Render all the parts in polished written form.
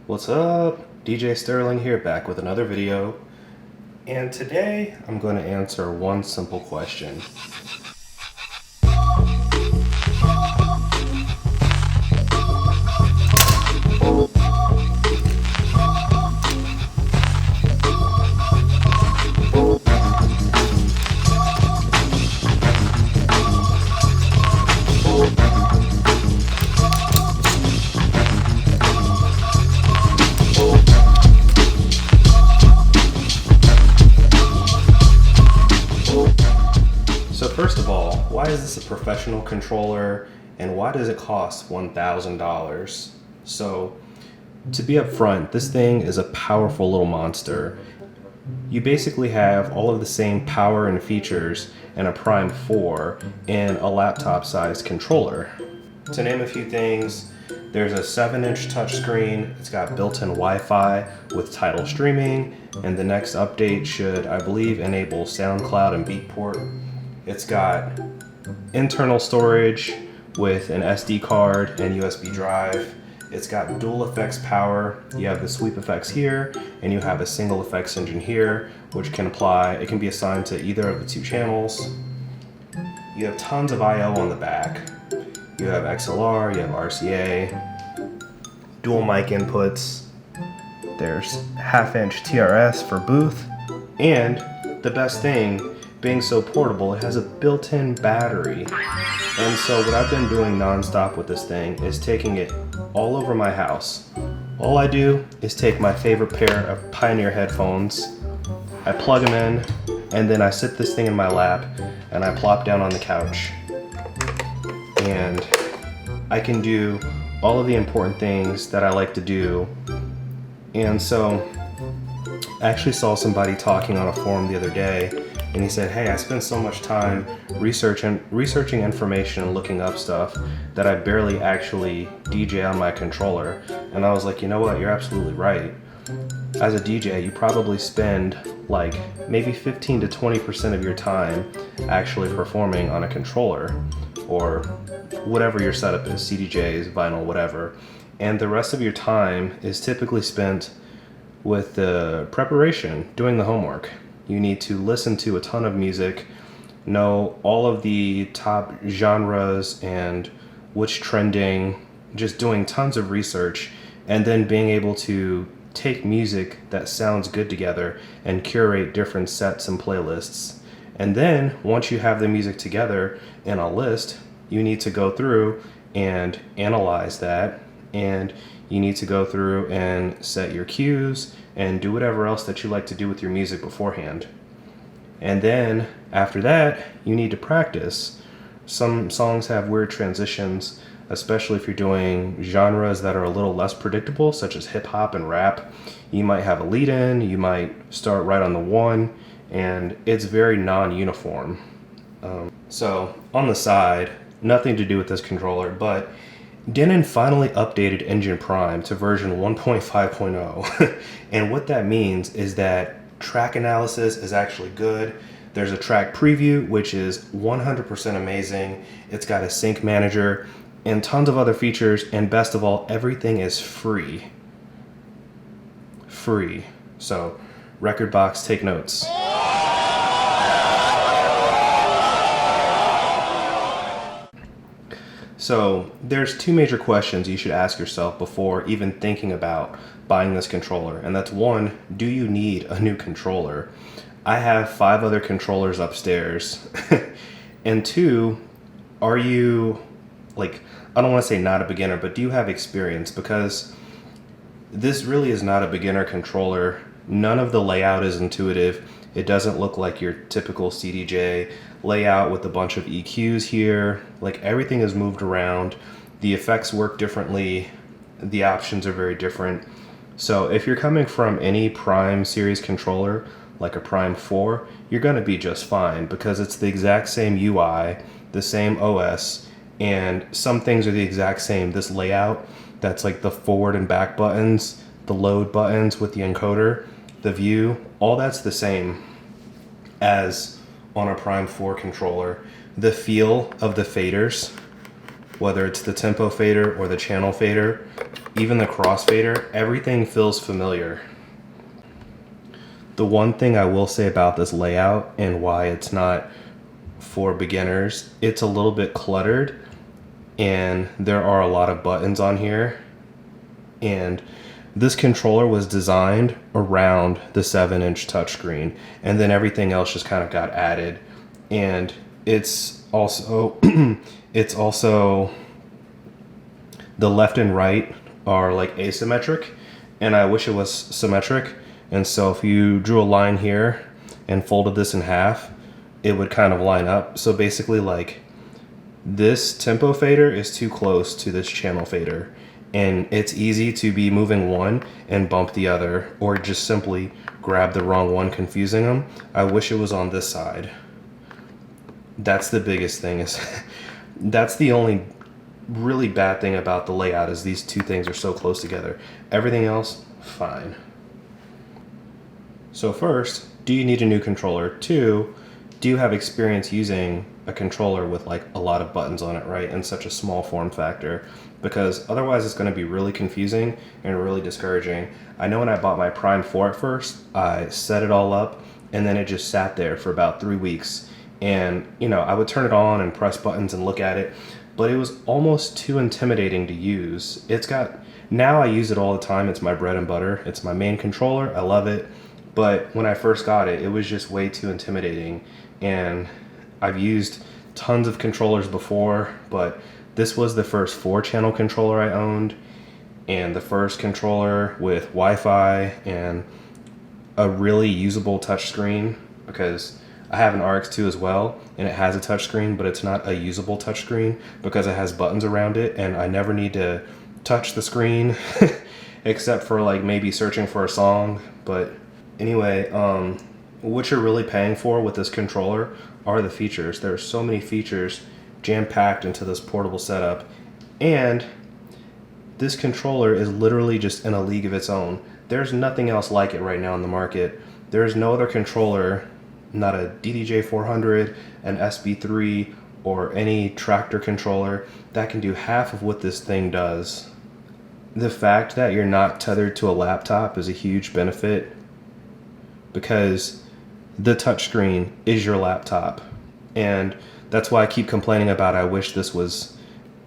What's up? DJ Sterling here, back with another video. And today I'm going to answer one simple question. So first of all, why is this a professional controller and why does it cost $1,000? So to be upfront, this thing is a powerful little monster. You basically have all of the same power and features in a Prime 4 in a laptop-sized controller. To name a few things, there's a 7-inch touchscreen, it's got built-in Wi-Fi with Tidal streaming, and the next update should, I believe, enable SoundCloud and Beatport. It's got internal storage with an SD card and USB drive. It's got dual effects power. You have the sweep effects here, and you have a single effects engine here, which can apply, it can be assigned to either of the two channels. You have tons of I/O on the back. You have XLR, you have RCA, dual mic inputs. There's 1/2-inch TRS for booth, and the best thing, being so portable, it has a built-in battery. And so what I've been doing non-stop with this thing is taking it all over my house. All I do is take my favorite pair of Pioneer headphones, I plug them in, and then I sit this thing in my lap and I plop down on the couch. And I can do all of the important things that I like to do. And so I actually saw somebody talking on a forum the other day, and he said, hey, I spend so much time researching information and looking up stuff that I barely actually DJ on my controller. And I was like, you know what, you're absolutely right. As a DJ, you probably spend like maybe 15 to 20% of your time actually performing on a controller or whatever your setup is, CDJs, vinyl, whatever. And the rest of your time is typically spent with the preparation, doing the homework. You need to listen to a ton of music, know all of the top genres and which trending, just doing tons of research, and then being able to take music that sounds good together and curate different sets and playlists. And then once you have the music together in a list, you need to go through and analyze that, and you need to go through and set your cues and do whatever else that you like to do with your music beforehand. And then after that, you need to practice. Some songs have weird transitions, especially if you're doing genres that are a little less predictable, such as hip hop and rap. You might have a lead in, you might start right on the one, and it's very non-uniform. So on the side, nothing to do with this controller, but Denon finally updated Engine Prime to version 1.5.0. And what that means is that track analysis is actually good. There's a track preview, which is 100% amazing. It's got a sync manager and tons of other features. And best of all, everything is free. Free. So, Rekordbox, take notes. So there's two major questions you should ask yourself before even thinking about buying this controller. And that's one, do you need a new controller? I have 5 other controllers upstairs. And two, are you, like, I don't want to say not a beginner, but do you have experience? Because this really is not a beginner controller. None of the layout is intuitive. It doesn't look like your typical CDJ layout with a bunch of EQs here. Like, everything is moved around. The effects work differently. The options are very different. So if you're coming from any Prime series controller, like a Prime 4, you're gonna be just fine because it's the exact same UI, the same OS, and some things are the exact same. This layout, that's like the forward and back buttons, the load buttons with the encoder, the view, all that's the same as on a Prime 4 controller. The feel of the faders, whether it's the tempo fader or the channel fader, even the crossfader, everything feels familiar. The one thing I will say about this layout and why it's not for beginners, it's a little bit cluttered and there are a lot of buttons on here. And this controller was designed around the 7-inch touchscreen, and then everything else just kind of got added. And it's also the left and right are like asymmetric, and I wish it was symmetric. And so if you drew a line here and folded this in half, it would kind of line up. So basically, like, this tempo fader is too close to this channel fader, and it's easy to be moving one and bump the other, or just simply grab the wrong one, confusing them. I wish it was on this side. That's the biggest thing. Is that's the only really bad thing about the layout, is these two things are so close together. Everything else, fine. So first, do you need a new controller? 2, do you have experience using a controller with like a lot of buttons on it, right, in such a small form factor? Because otherwise it's going to be really confusing and really discouraging. I know when I bought my Prime 4 at first, I set it all up and then it just sat there for about 3 weeks. And, you know, I would turn it on and press buttons and look at it, but it was almost too intimidating to use. Now I use it all the time. It's my bread and butter. It's my main controller. I love it. But when I first got it, it was just way too intimidating. And I've used tons of controllers before, but this was the first 4-channel controller I owned, and the first controller with Wi-Fi and a really usable touchscreen, because I have an RX2 as well, and it has a touchscreen, but it's not a usable touchscreen because it has buttons around it, and I never need to touch the screen except for like maybe searching for a song. But anyway, what you're really paying for with this controller are the features. There are so many features jam-packed into this portable setup, and this controller is literally just in a league of its own. There's nothing else like it right now in the market. There's no other controller, not a DDJ400, an SB3, or any Traktor controller that can do half of what this thing does. The fact that you're not tethered to a laptop is a huge benefit, because the touchscreen is your laptop. And that's why I keep complaining about, I wish this was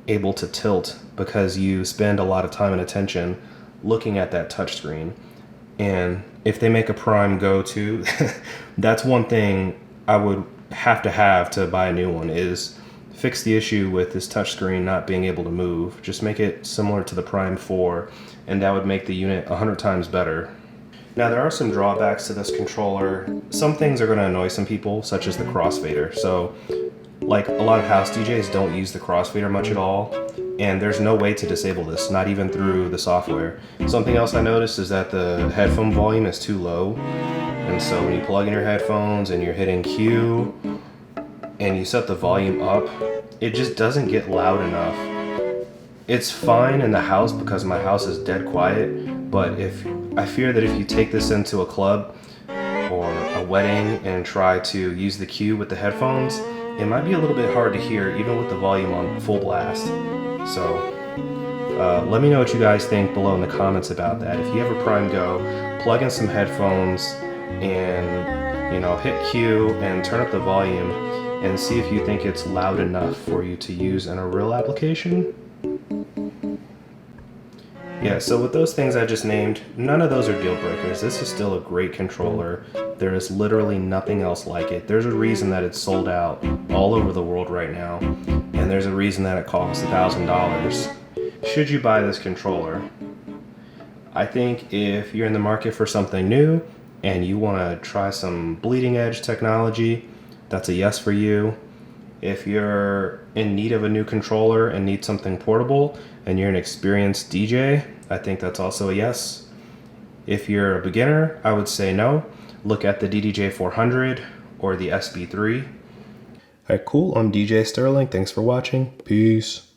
able to tilt, because you spend a lot of time and attention looking at that touchscreen. And if they make a Prime Go 2, that's one thing I would have to buy a new one, is fix the issue with this touchscreen not being able to move. Just make it similar to the Prime 4, and that would make the unit 100 times better. Now, there are some drawbacks to this controller. Some things are going to annoy some people, such as the crossfader. So, like, a lot of house DJs don't use the crossfader much at all, and there's no way to disable this, not even through the software. Something else I noticed is that the headphone volume is too low, and so when you plug in your headphones and you're hitting Q and you set the volume up, it just doesn't get loud enough. It's fine in the house because my house is dead quiet, but I fear that if you take this into a club or a wedding and try to use the Q with the headphones, it might be a little bit hard to hear even with the volume on full blast. So let me know what you guys think below in the comments about that. If you have a Prime Go, plug in some headphones and, you know, hit Q and turn up the volume and see if you think it's loud enough for you to use in a real application. Yeah, so with those things I just named, none of those are deal breakers. This is still a great controller. There is literally nothing else like it. There's a reason that it's sold out all over the world right now, and there's a reason that it costs $1,000. Should you buy this controller? I think if you're in the market for something new and you want to try some bleeding edge technology, that's a yes for you. If you're in need of a new controller and need something portable and you're an experienced DJ, I think that's also a yes. If you're a beginner, I would say no. Look at the DDJ400 or the SB3. Alright, cool. I'm DJ Sterling. Thanks for watching. Peace.